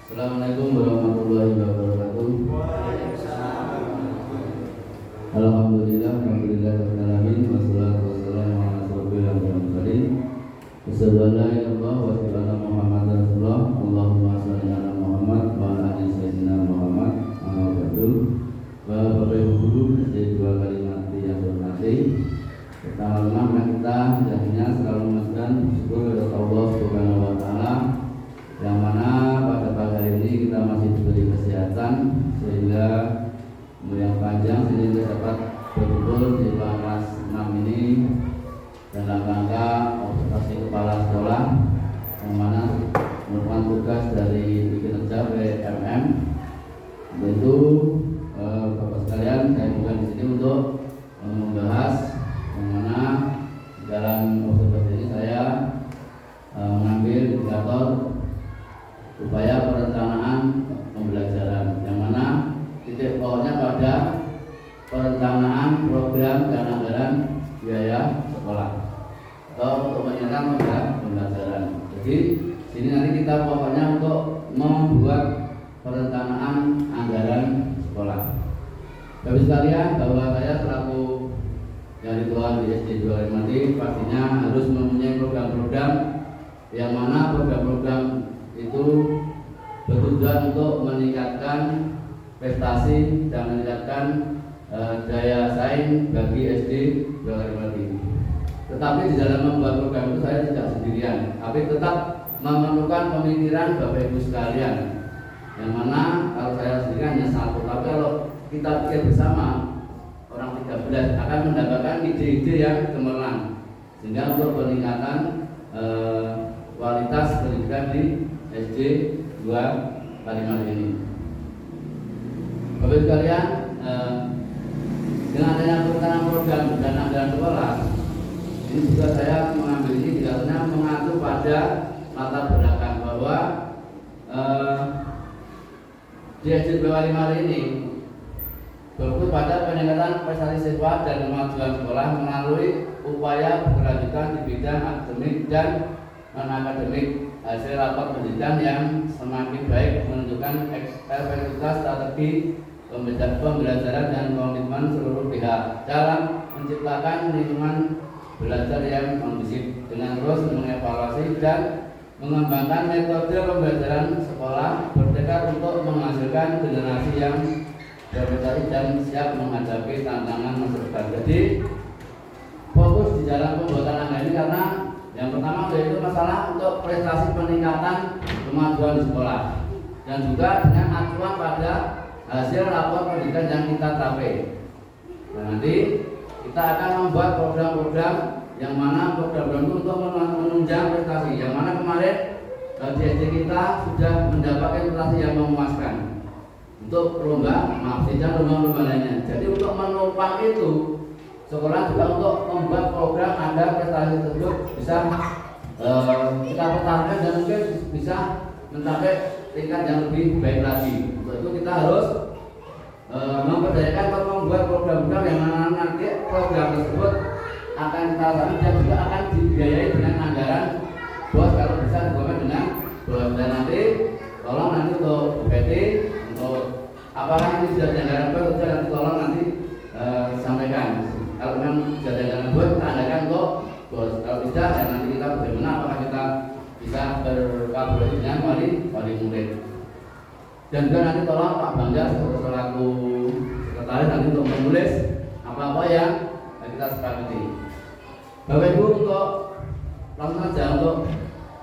Assalamualaikum warahmatullahi wabarakatuh. Alhamdulillah, rabbil alamin, wassalatu wassalamu ala asyrofil mursalin. Asyhadu an la ilaha illallah wa asyhadu anna Muhammadar Rasulullah. Allahumma shalli ala Muhammad wa ala ali sayyidina Muhammad. Amma ba'du. Bapak Ibu guru, jadi dua kalimat yang hormati. Pertama, kita hendaknya selalu mengucapkan syukur kepada Allah Subhanahu wa taala yang mana pada pagi hari ini kita masih diberi kesehatan sehingga yang panjang sehingga dapat berkumpul di kelas 6 ini dalam rangka observasi kepala sekolah yang mana merupakan tugas dari kinerja BMM, yaitu Bapak sekalian, saya bukan di sini untuk membahas yang mana dalam observasi ini saya mengambil indikator upaya perencanaan pembelajaran yang mana titik pokoknya pada perencanaan program dan anggaran biaya sekolah atau untuk penyelenggaraan program pembelajaran. Jadi sini nanti kita pokoknya untuk membuat perencanaan anggaran sekolah. Bapak sekalian, bahwa saya selaku yang dikelola di SD 2 pastinya harus mempunyai program-program yang mana program-program itu bertujuan untuk meningkatkan prestasi dan meningkatkan daya saing bagi SD 2 Tetapi di dalam membuat program itu saya tidak sendirian, tapi tetap memerlukan pemikiran Bapak Ibu sekalian. Yang mana kalau saya sendirian hanya satu, tapi kalau kita pikir bersama orang 13 akan mendapatkan ide-ide yang cemerlang sehingga untuk peningkatan kualitas pendidikan di SD 2 Kalimantan ini. Bapak sekalian, dengan adanya perencanaan program dan anggaran sekolah, ini juga saya mengambil ini karena mengacu pada latar belakang bahwa di SD 2 Kalimantan ini berfokus pada peningkatan prestasi siswa dan kemajuan sekolah melalui upaya berkelanjutan di bidang akademik dan non-akademik. Hasil rapat pendidikan yang semakin baik menunjukkan efektivitas strategi pembelajaran dan komitmen seluruh pihak dalam menciptakan lingkungan belajar yang kondusif dengan terus mengevaluasi dan mengembangkan metode pembelajaran sekolah bertekad untuk menghasilkan generasi yang berprestasi dan siap menghadapi tantangan masa depan. Jadi fokus di dalam pembuatan anggaran ini karena yang pertama yaitu masalah untuk prestasi peningkatan kemajuan di sekolah dan juga dengan acuan pada hasil rapor pendidikan yang kita capai. Nah, nanti kita akan membuat program-program yang mana program itu untuk menunjang prestasi. Yang mana kemarin di SD kita sudah mendapatkan prestasi yang memuaskan untuk lomba lainnya. Jadi untuk menopang itu sekolah juga untuk membuat program agar prestasi tersebut bisa kita pertahankan dan mungkin bisa mencapai tingkat yang lebih baik lagi. Untuk itu kita harus memberdayakan untuk membuat program-program yang mana nanti program tersebut akan kita lalui dan juga akan dibiayai dengan anggaran BOS kalau bisa digabungkan dengan BOS. Dan nanti tolong nanti untuk BPT untuk apakah ini sudah anggaran BOS atau nanti tolong nanti sampaikan. Kalau memang jalan-jalan buat kita adakan untuk bos. Kalau tidak, ya nanti kita bagaimana apakah kita bisa berkolaborasi dengan wali murid. Dan juga nanti tolong Pak Bangga selaku sekretaris nanti untuk menulis apa-apa yang kita sepakati. Bapak Ibu, untuk langsung saja untuk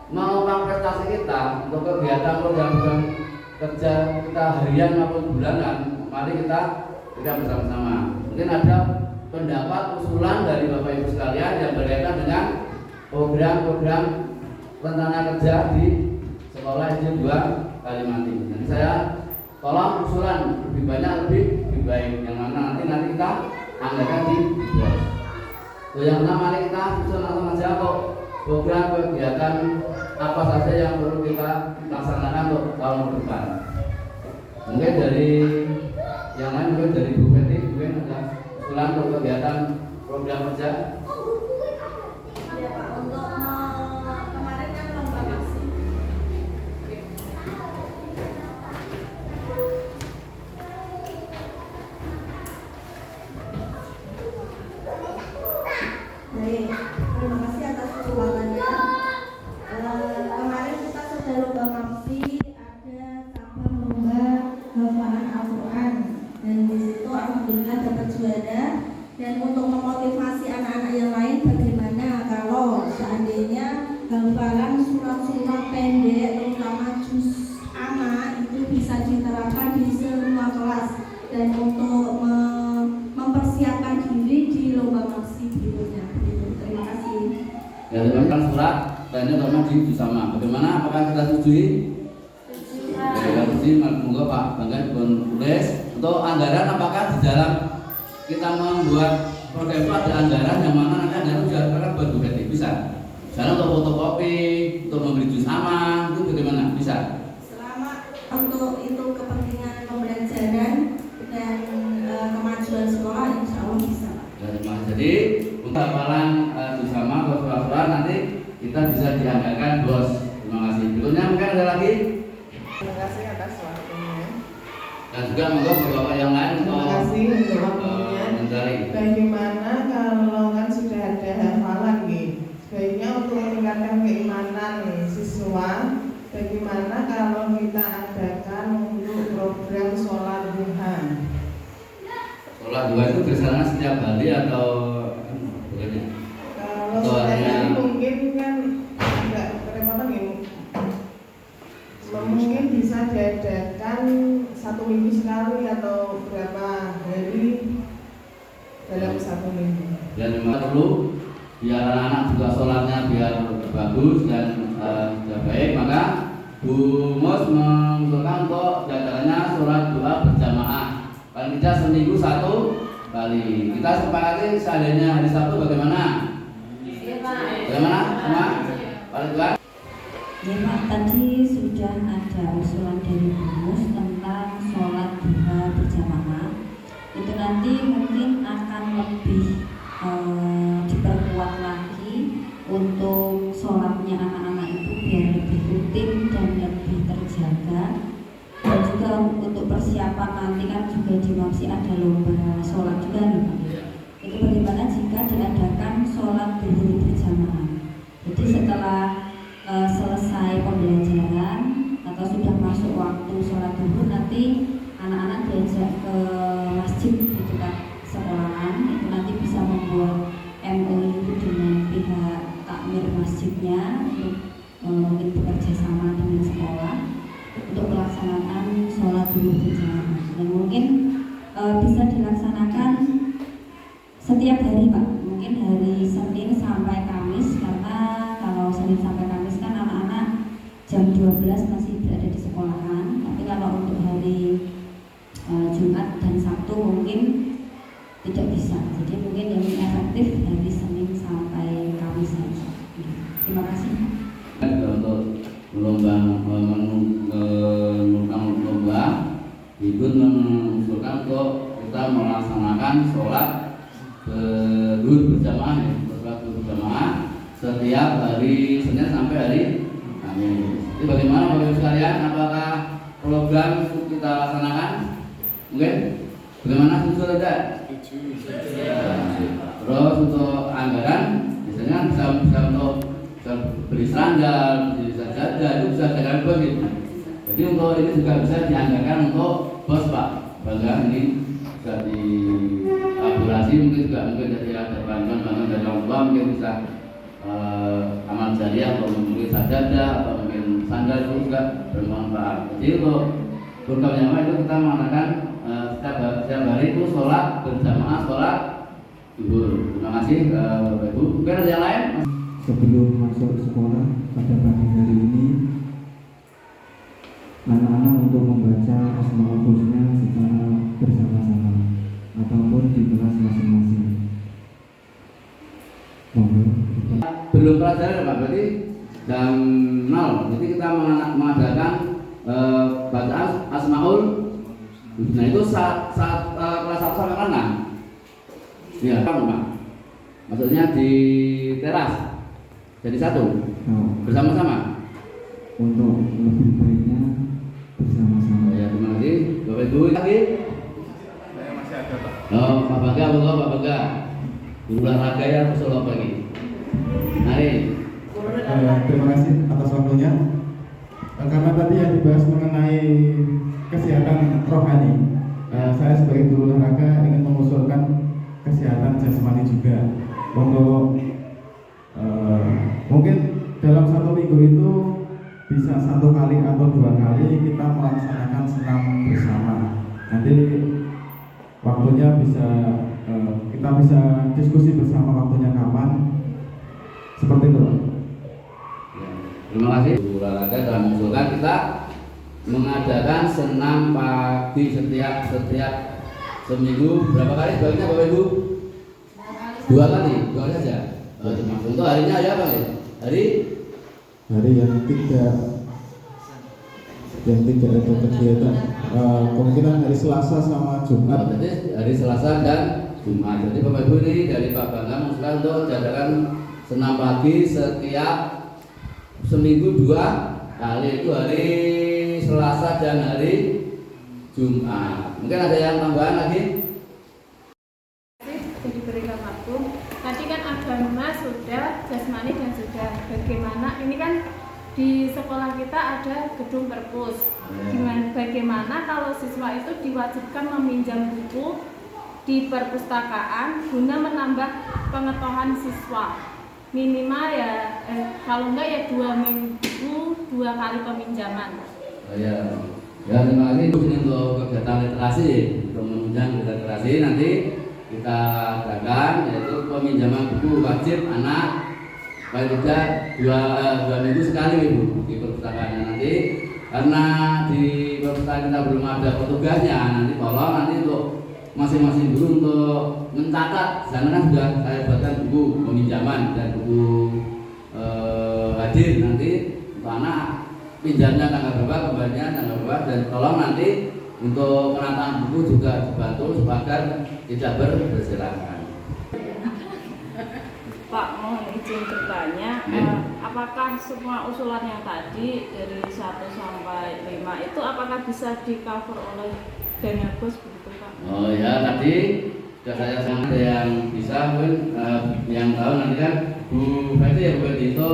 mengembang prestasi kita untuk kegiatan program-program kerja kita harian maupun bulanan, mari kita bersama-sama. Mungkin ada pendapat usulan dari Bapak Ibu sekalian yang berkaitan dengan program-program rencana kerja di sekolah SD 2 Kalimantan. Nanti saya tolong usulan lebih banyak lebih baik yang mana nanti kita anggarkan di BOS. Yang pertama mari kita susun langsung saja kok program kegiatan apa saja yang perlu kita laksanakan untuk tahun depan. Mungkin dari yang lain, mungkin dari Bu Betty, mungkin ada usulan untuk kegiatan program kerja. Ya Pak, untuk kemarin kan lomba masih Baik, terima kasih atas kesempatannya. Kemarin kita sudah lomba MAPSI, ada cabang lomba hafalan Al-Quran, dan di situ alhamdulillah dapat juara. Dan untuk memotivasi anak-anak yang lain, bagaimana kalau seandainya hafalan surat-surat pendek, terutama juz amma, itu bisa diterapkan di semua kelas dan untuk mempersiapkan diri di lomba MAPSI berikutnya. Terima kasih. Ya, teman-teman surat tanya sama di sama. Bagaimana? Apakah kita setujui? Ya, setuju. Monggo Pak Bangga tulis untuk anggaran. Apakah di dalam kita membuat program itu ada anggaran yang mana nanti anggaran juga buat bukti bisa? Misalnya untuk fotokopi, untuk membeli juz sama, itu bagaimana? Bisa? Selama untuk itu kepentingan pembelajaran dan kemajuan sekolah, insya Allah bisa. Jadi untuk hafalan juz sama atau surat-surat nanti kita bisa dianggarkan, bos. Terima kasih. Berikutnya mungkin ada lagi. Terima kasih atas waktunya. Dan juga monggo bapak yang lain Terima kasih untuk waktunya. mencari. Bagaimana kalau kan sudah ada hafalan nih? Sebaiknya untuk meningkatkan keimanan siswa, bagaimana kalau kita adakan untuk program sholat duha? Sholat duha itu biasanya setiap hari atau bagaimana? Kalau setiap hari mungkin kan agak kerepotan ya. Mungkin bisa diadakan 1 minggu sekali atau berapa hari dalam 1 minggu. Dan memang perlu biar anak-anak juga sholatnya biar bagus dan sudah baik, maka Bu Mus mengusulkan untuk diadakannya sholat doa berjamaah paling tidak seminggu 1 kali. Kita sepakati seandainya hari Sabtu bagaimana? Bagaimana? Sama? Paling dua? Ya Pak, tadi sudah ada usulan dari Mus tentang sholat duha berjamaah. Itu nanti mungkin akan lebih diperkuat lagi untuk sholatnya anak-anak itu biar lebih rutin dan lebih terjaga. Dan juga untuk persiapan nanti kan juga di MAPSI ada lomba sholat juga nih Pak. Itu bagaimana jika diadakan sholat duha berjamaah. Jadi setelah selesai pembelajaran atau sudah masuk waktu sholat duhur, nanti anak-anak diajak ke masjid di dekat sekolahan. Itu nanti bisa membuat MOU dengan pihak takmir masjidnya untuk mungkin bekerja sama dengan sekolah untuk pelaksanaan sholat duhur berjamaah. Dan mungkin bisa dilaksanakan setiap hari Pak, mungkin hari Senin sampai Kamis, karena kalau Senin sampai Kamis kan anak-anak jam 12 masih berada di sekolahan. Tapi kalau untuk hari Jumat dan Sabtu mungkin tidak bisa. Jadi mungkin yang efektif hari Senin sampai Kamis saja. Terima kasih. Untuk lomba Ibu mengusulkan untuk kita melaksanakan sholat duhur berjamaah, sholat duhur berjamaah setiap hari Senin sampai hari Kamis. Jadi bagaimana Bapak sekalian? Apakah program itu kita laksanakan? Mungkin? Bagaimana setuju atau tidak? Terus untuk anggaran biasanya bisa untuk beli serangga, beli sajadah, itu bisa jalan bos gitu. Jadi untuk ini juga bisa dianggarkan untuk bos Pak. Bangga ini bisa dielaborasi, mungkin juga mungkin dari ada bantuan dari orang tua, mungkin bisa amal jariah atau membeli sajadah atau mungkin sandal itu juga bermanfaat. Jadi untuk program yang itu kita mengatakan setiap hari itu sholat berjamaah, sholat duhur. Terima kasih Bapak Ibu. Mungkin ada yang lain? Sebelum masuk sekolah pada pagi hari ini, anak-anak untuk membaca Asmaul Husna secara bersama-sama ataupun di kelas masing-masing. Belum pelajaran Pak, berarti jam 0. Jadi kita mengadakan bacaan Asmaul Husna itu saat kelas 1 sampai kelas 6. Iya, Pak. Maksudnya di teras. Jadi satu bersama-sama untuk lebih baiknya bersama-sama. Ya, terima kasih Bapak Ibu. Lagi? Saya masih ada Pak. Oh, Pak Bangga, Pak Bangga. Guru olahraga ya usul apa ini? Mari. Terima kasih atas waktunya. Karena tadi yang dibahas mengenai kesehatan rohani, saya sebagai guru olahraga ingin mengusulkan kesehatan jasmani juga. Untuk mungkin dalam 1 minggu itu bisa 1 kali atau 2 kali kita melaksanakan senam bersama. Nanti waktunya kita bisa diskusi bersama waktunya kapan. Seperti itu, Pak. Terima kasih. Guru olahraga telah mengusulkan kita mengadakan senam pagi setiap seminggu. Berapa kali sebaiknya Bapak Ibu? 2 kali saja. Untuk harinya ya Pak? Hari yang tidak ada kegiatan, kemungkinan hari Selasa sama Jumat. Jadi hari Selasa dan Jumat. Jadi Bapak Ibu ini dari Pak Bangga mengusulkan untuk jadikan senam pagi setiap seminggu 2 kali, itu hari Selasa dan hari Jumat. Mungkin ada yang tambahan lagi? Diberikan waktu. Tadi kan agama sudah, jasmani dan sudah. Bagaimana ini kan di sekolah kita ada gedung perpus. Bagaimana kalau siswa itu diwajibkan meminjam buku di perpustakaan guna menambah pengetahuan siswa? Minimal ya kalau enggak ya 2 minggu 2 kali peminjaman. Ya, terima kasih untuk kegiatan literasi, untuk menunjang literasi nanti kita adakan yaitu peminjaman buku wajib anak paling tidak 2 minggu sekali Ibu di perpustakaan. Nanti karena di perpustakaan kita belum ada petugasnya, nanti tolong nanti untuk masing-masing guru untuk mencatat. Sana kan sudah saya buatkan buku peminjaman dan buku hadir, nanti untuk anak pinjamnya tanggal berapa, kembalinya tanggal berapa, dan tolong nanti untuk penataan buku juga dibantu agar tidak berserakan. Pak, mau izin bertanya, apakah semua usulan yang tadi dari 1 sampai 5 itu apakah bisa di cover oleh dana bos begitu Pak? Oh ya, tadi sudah saya sampaikan ada yang bisa mungkin yang tahu nanti kan Bu Betty ya, Bu Betty, itu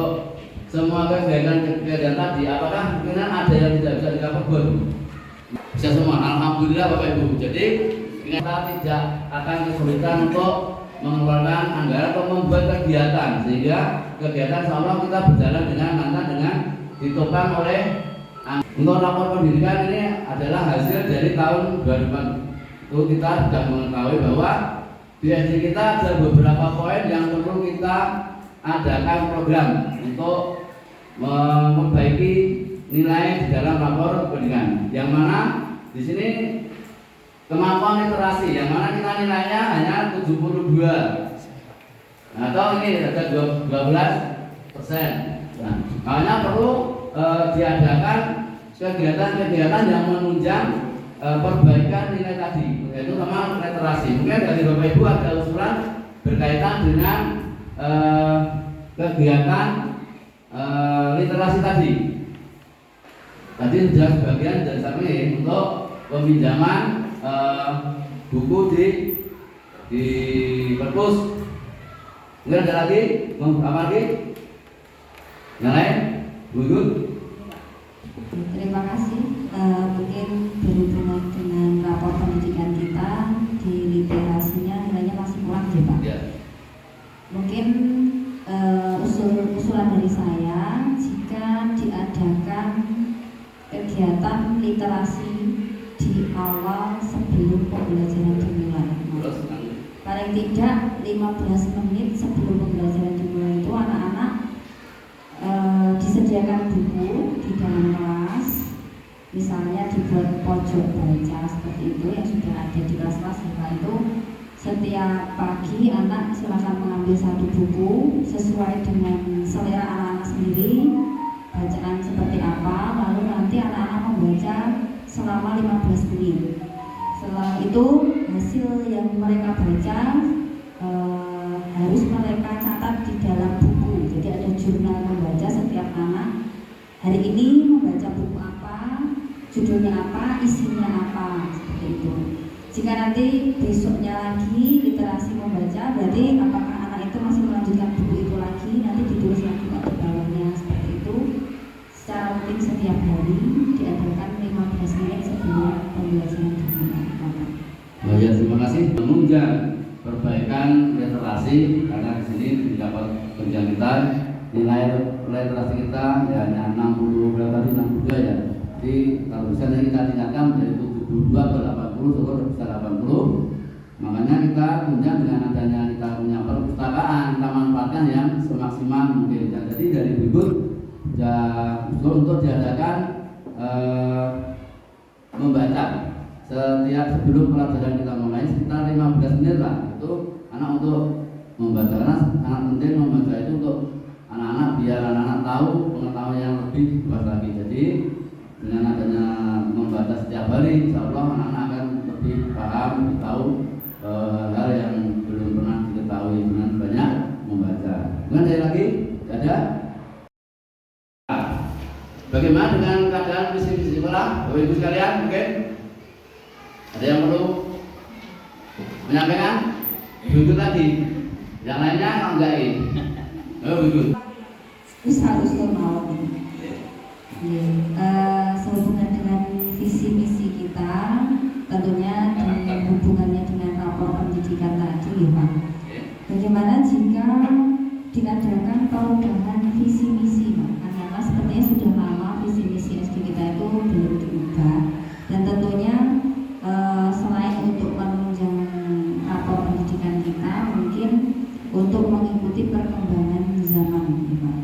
semua kegiatan tadi apakah mungkin ada yang tidak bisa di cover Bu? Bisa semua, alhamdulillah Bapak Ibu. Jadi kita tidak akan kesulitan untuk mengeluarkan anggaran atau membuat kegiatan, sehingga kegiatan insya kita berjalan dengan ditopang oleh untuk rapor pendidikan. Ini adalah hasil dari tahun 2004. Itu kita sudah mengetahui bahwa di SD kita ada beberapa poin yang perlu kita adakan program untuk memperbaiki nilai di dalam rapor pendidikan. Yang mana di sini kemampuan literasi, yang mana kita nilainya hanya 72. Atau ini ada 12%. Nah, makanya perlu diadakan kegiatan-kegiatan yang menunjang perbaikan nilai tadi, yaitu sama literasi. Mungkin dari Bapak Ibu ada usulan berkaitan dengan kegiatan literasi tadi. Tadi sudah sebagian dari kami untuk peminjaman buku di perpus. Mungkin ada lagi? Apa lagi? Yang lain? Bu? Terima kasih. Mungkin berhubungan dengan rapor pendidikan kita di literasinya nilainya masih kurang ya Pak. Ya. Mungkin usulan dari saya, jika diadakan kegiatan literasi di awal sebelum pembelajaran dimulai. Paling tidak 15 menit sebelum pembelajaran dimulai itu anak-anak disediakan buku di dalam kelas, misalnya dibuat pojok baca seperti itu yang sudah ada di kelas-kelas. Setelah itu setiap pagi anak silakan mengambil 1 buku sesuai dengan selera anak-anak sendiri, bacaan seperti apa, lalu nanti anak-anak membaca selama 15 menit. Setelah itu hasil yang mereka baca harus mereka catat di dalam buku. Jadi ada jurnal membaca setiap anak. Hari ini membaca buku apa, judulnya apa, isinya apa, seperti itu. Jika nanti besoknya lagi literasi membaca, berarti apakah perbaikan literasi, karena di sini didapat pendidikan kita nilai literasi kita ya hanya 60 berapa tadi 62 ya. Jadi kalau bisa kita tingkatkan menjadi 72 ke 80, syukur bisa 80. Makanya kita punya dengan adanya kita punya perpustakaan, kita manfaatkan yang semaksimal mungkin. Dan jadi dari berikut ya untuk diadakan membaca setiap sebelum pelajaran kita mulai sekitar 15 menit lah itu anak untuk membaca, karena sangat penting membaca itu untuk anak-anak biar anak-anak tahu pengetahuan yang lebih luas lagi. Jadi dengan adanya membaca setiap hari, insya Allah anak-anak akan lebih paham, lebih tahu hal yang belum pernah diketahui dengan banyak membaca. Kemudian saya lagi ada bagaimana dengan keadaan visi-visi sekolah, Bapak Ibu sekalian, mungkin ada yang perlu menyampaikan? Duduk lagi, yang lainnya enggak ini. Duduk. Ustaz mau. Sehubungan dengan visi misi kita, tentunya hubungannya dengan rapor pendidikan tadi, ya Pak. Bagaimana jika diadakan perubahan visi misi, Pak? Karena sepertinya sudah lama visi misi SD kita itu belum diubah, dan tentunya selain untuk menunjang rapor pendidikan kita, mungkin untuk mengikuti perkembangan zaman, ya Pak.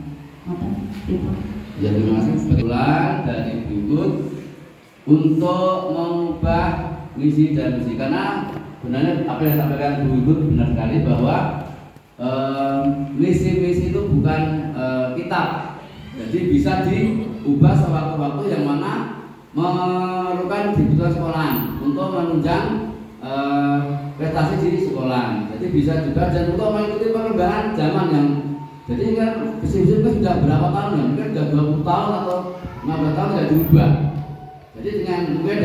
Ya, terima kasih. Kebetulan dari berikut untuk mengubah misi dan misi, karena sebenarnya apa yang disampaikan Bu Ibu benar sekali bahwa misi-misi itu bukan kitab, jadi bisa diubah sewaktu-waktu yang mana memerlukan kebutuhan sekolah untuk menunjang prestasi di sekolah. Jadi bisa juga dan untuk mengikuti perkembangan zaman yang jadi kan visi-visi itu sudah berapa tahun ya? Mungkin sudah 20 tahun atau 15 tahun tidak diubah. Jadi dengan mungkin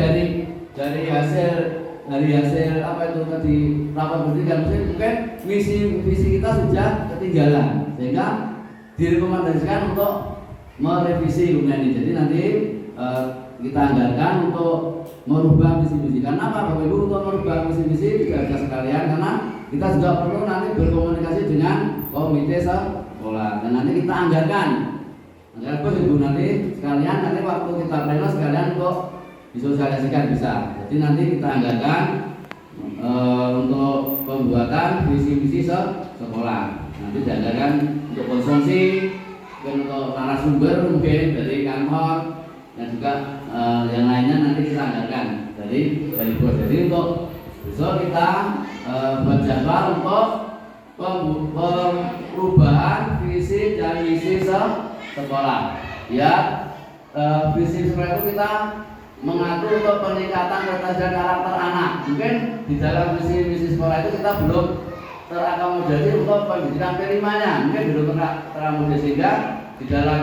dari hasil apa itu tadi rapor pendidikan mungkin visi kita sudah ketinggalan, sehingga direkomendasikan untuk merevisi kemudian ini. Jadi nanti kita anggarkan untuk merubah visi-visi. Karena apa Bapak Ibu, untuk merubah visi-visi juga sekalian, karena kita juga perlu nanti berkomunikasi dengan komite sekolah, dan nanti kita anggarkan Bapak Ibu nanti sekalian, nanti waktu kita pleno sekalian untuk disosialisasikan bisa. Jadi nanti kita anggarkan untuk pembuatan visi-visi sekolah. Nanti dianggarkan untuk konsumsi, untuk narasumber mungkin dari kantor, dan juga yang lainnya nanti kita anggarkan dari bos. Jadi untuk besok kita buat jadwal untuk perubahan visi dan misi sekolah. Ya, visi sekolah itu kita mengatur untuk peningkatan prestasi dan karakter anak. Mungkin di dalam visi sekolah itu kita belum terakomodasi untuk pendidikan primernya, mungkin belum terakomodasi, sehingga di dalam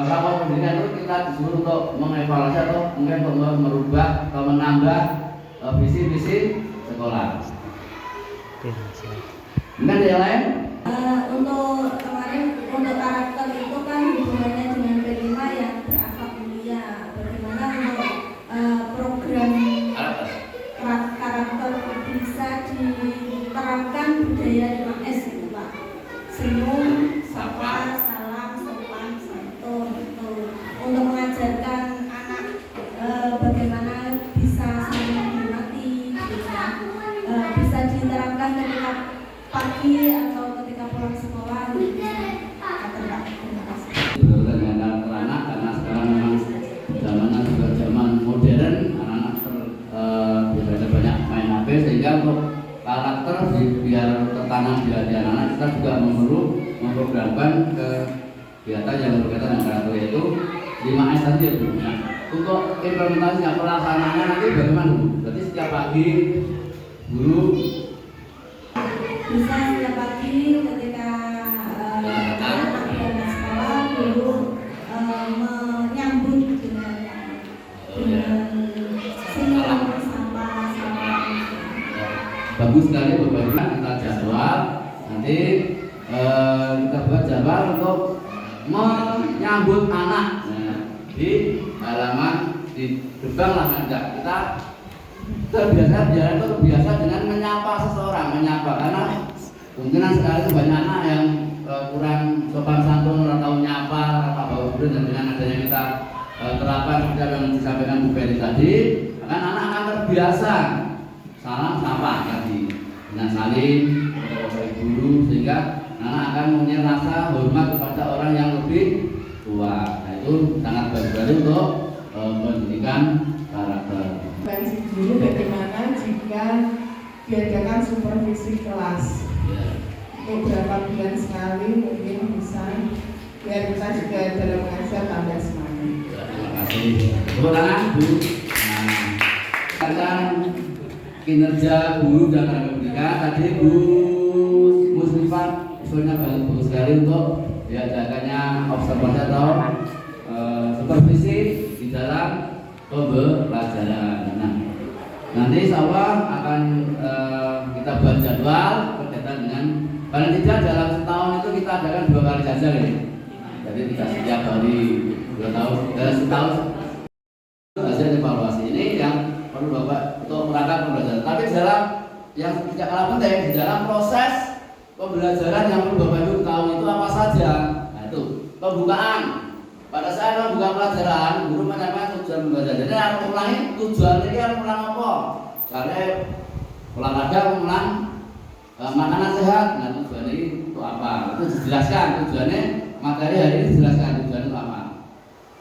rapor pendidikan itu kita disuruh untuk mengevaluasi atau mungkin untuk merubah atau menambah visi-visi sekolah. Mungkin ada yang lain? Untuk kemarin untuk karakter itu kan hubungannya dengan P5 yang berakhlak mulia. Bagaimana untuk program karakter bisa diterapkan budaya 5S itu Pak? Senyum, sapa, salam, sopan, santun itu untuk mengajarkan anak bagaimana bisa saling menghormati, bisa diterapkan ketika pagi atau ketika pulang sekolah. Betul dengan karakter anak, karena sekarang memang zamannya juga zaman modern, anak-anak biasanya banyak main HP, sehingga untuk karakter biar tertanam di hati anak-anak kita juga memprogramkan kegiatan yang berkaitan dengan karakter, yaitu 5S tadi ya Bu. Nah, untuk implementasinya pelaksanaannya nanti bagaimana Bu? Berarti setiap pagi guru bisa setiap pagi ketika anak berangkat sekolah, guru menyambut dengan senyum, sapa, salam. bagus sekali Bapak Ibu, kita jadwal nanti kita buat jadwal untuk menyambut anak di halaman di gerbang lah, kita Terbiasa biar itu terbiasa dengan menyapa seseorang, menyapa karena kemungkinan sekali itu banyak anak yang kurang sopan santun, orang tahu nyapa, apa bawa dan dengan adanya kita terapkan seperti yang disampaikan Bu Ferry tadi, akan anak akan terbiasa salam sapa tadi dengan saling kepada bapak guru sehingga anak akan mempunyai rasa hormat kepada orang yang lebih tua. Nah, itu sangat bagus untuk pendidikan karakter. Bagi guru bagaimana jika diadakan supervisi kelas? Untuk berapa bulan sekali mungkin bisa biar kita juga dalam mengajar tambah semangat. Terima kasih. Tepuk tangan Bu. Nah, kinerja guru dan tenaga pendidikan tadi Bu Muslimah usulnya bagus sekali untuk diadakannya observasi atau supervisi di dalam pembelajaran. Nah, nanti insya Allah akan kita buat jadwal berkaitan dengan paling tidak dalam setahun itu kita adakan 2 kali saja ini. Jadi tidak setiap hari 2 tahun, dalam setahun hasil evaluasi ini yang perlu Bapak untuk merangkap pembelajaran. Tapi dalam yang tidak kalah penting di dalam proses pembelajaran yang perlu Bapak Ibu tahu itu apa saja. Nah itu pembukaan. Pada saat membuka pelajaran, guru menyampaikan tujuan pembelajaran. Jadi harus ulangi tujuan ini harus ulang apa? Karena olahraga ulang makanan sehat. Nah tujuan ini untuk apa? Itu dijelaskan tujuannya. Materi hari ini dijelaskan tujuan itu apa.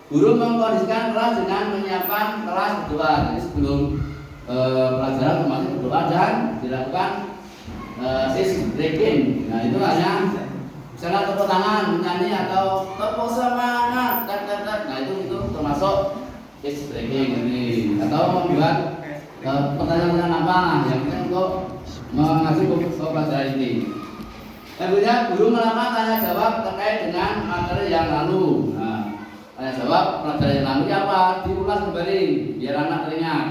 Guru mengkondisikan kelas dengan menyiapkan kelas berdoa. Jadi sebelum pelajaran otomatis berdoa dan dilakukan breaking. Nah itu hanya misalnya tepuk tangan, menyanyi atau tepuk semangat, nah itu termasuk ice breaking ini. Atau membuat pertanyaan apa yang penting untuk mengaji pelajaran ini. Kemudian guru melakukan tanya jawab terkait dengan materi yang lalu. Nah, tanya jawab pelajaran yang lalu apa? Diulas kembali biar anak teringat.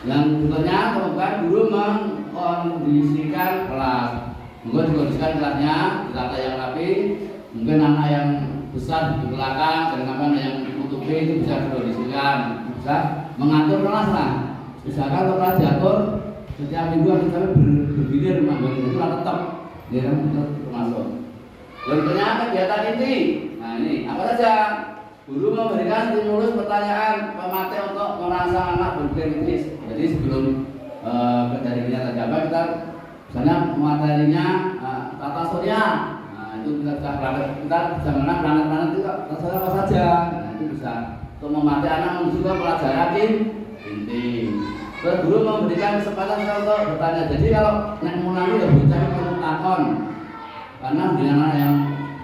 Yang berikutnya kemudian guru mengkondisikan kelas. Mungkin dikondisikan kelasnya, ditata yang rapi. Mungkin anak yang besar di belakang dan anak yang menutupi itu bisa dikondisikan, bisa mengatur kelas lah. Misalkan kalau kelas diatur setiap minggu kita bergilir itu tetap dia termasuk. Berikutnya kegiatan inti. Nah ini apa saja? Guru memberikan stimulus pertanyaan pemateri untuk merangsang anak berpikir kritis. Jadi sebelum dari kita apa kita misalnya materinya tata surya. Nah itu kita bisa mengenal planet-planet itu tata surya apa saja. Nah itu bisa untuk memateri anak menuju ke pelajaran inti. Terus guru memberikan kesempatan untuk bertanya. Jadi kalau nek mulang itu bocah itu takon. Karena dengan anak yang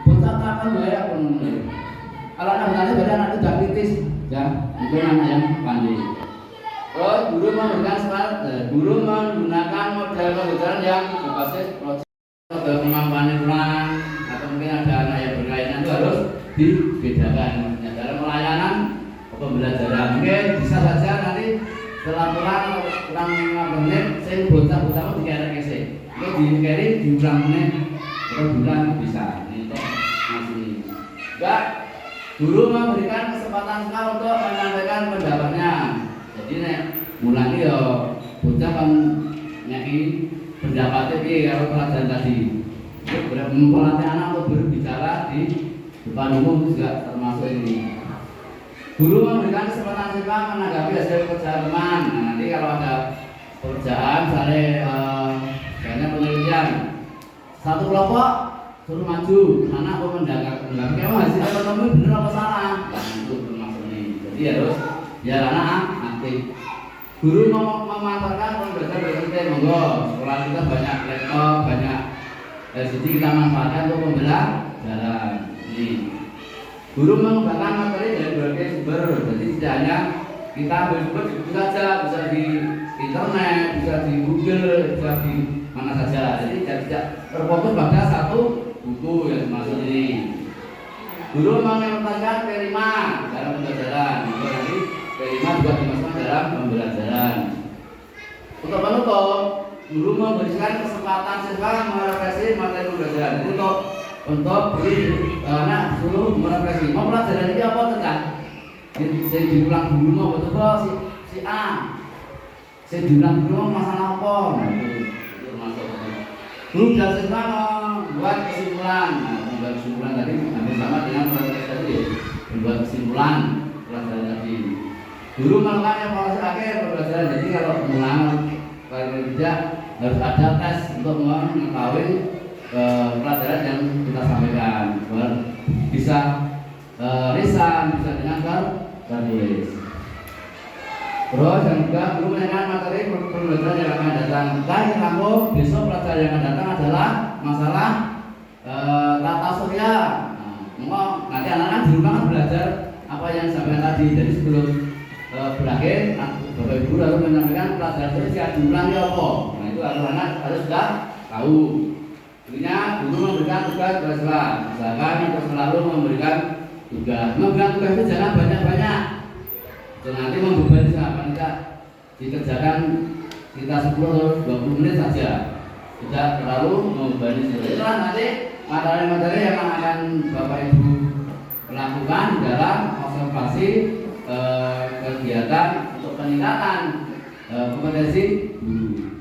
bocah takon ya aku. Kalau anak bertanya berarti anak itu sudah kritis, ya mungkin anak yang pandai. Terus guru memberikan semangat, guru menggunakan model pembelajaran yang berbasis model kemampuan ulang atau mungkin ada anak yang berkaitan itu harus dibedakan. Ya, dalam pelayanan pembelajaran mungkin bisa saja nanti setelah kurang 5 menit, saya bocah-bocah itu dikerek sih. Itu dikerek diulang menit per bulan bisa. Ini untuk masih enggak. Guru memberikan kesempatan sekali untuk menyampaikan pendapatnya. Jadi nek mulangi ya bocah kan nyaki pendapatnya kalau pelajaran tadi. Itu melatih anak untuk berbicara di depan umum juga termasuk ini. Guru memberikan kesempatan siswa menanggapi hasil kerja teman. Nah, nanti kalau ada pekerjaan misalnya penelitian satu kelompok suruh maju, anak mau mendengarkan memang hasil ekonomi benar apa salah. Nah, itu termasuk ini. Jadi harus biar anak aktif. Guru memanfaatkan pembelajaran berikutnya, monggo sekolah kita banyak laptop, banyak LCD kita manfaatkan untuk pembelajaran. Ini. Guru mengembangkan materi dari berbagai sumber, jadi tidak hanya kita ambil sumber itu saja, bisa di internet, bisa di Google, bisa di mana saja. Jadi tidak terfokus pada satu buku yang termasuk ini. Guru mengimplementasikan P5 dalam pembelajaran. Nanti P5 juga dimasukkan dalam pembelajaran. Untuk penutup, guru memberikan kesempatan siswa merefleksi materi pembelajaran. Jadi untuk beri anak suruh merefleksi. Mau pelajaran ini apa tentang? Saya diulang dulu mau betul si A. Saya diulang dulu masalah apa? Nah, itu termasuk. Guru dan siswa membuat kesimpulan. Nah, membuat kesimpulan tadi hampir sama dengan proses tadi. Membuat kesimpulan pelajaran tadi. Guru melakukan evaluasi akhir pembelajaran. Jadi kalau mengulang paling tidak harus ada tes untuk mengetahui pelajaran yang kita sampaikan. Bisa lisan, bisa dengan tertulis. Terus yang juga guru menanyakan materi pembelajaran yang akan datang. Yang rampung besok pelajaran yang akan datang adalah masalah tata surya. Nah, nanti anak-anak di rumah kan belajar apa yang disampaikan tadi. Jadi sebelum berakhir, Bapak Ibu lalu menyampaikan pelajaran itu siap diulangi apa. Nah itu anak-anak harus sudah tahu. Intinya guru memberikan tugas kelas. Misalkan untuk selalu memberikan tugas. Memberikan tugas itu jangan banyak-banyak. Nanti membebani siapa kita dikerjakan kita 10 atau 20 menit saja, tidak terlalu membebani. Itulah nanti materi-materi yang akan Bapak Ibu lakukan dalam observasi kegiatan untuk peningkatan kompetensi guru.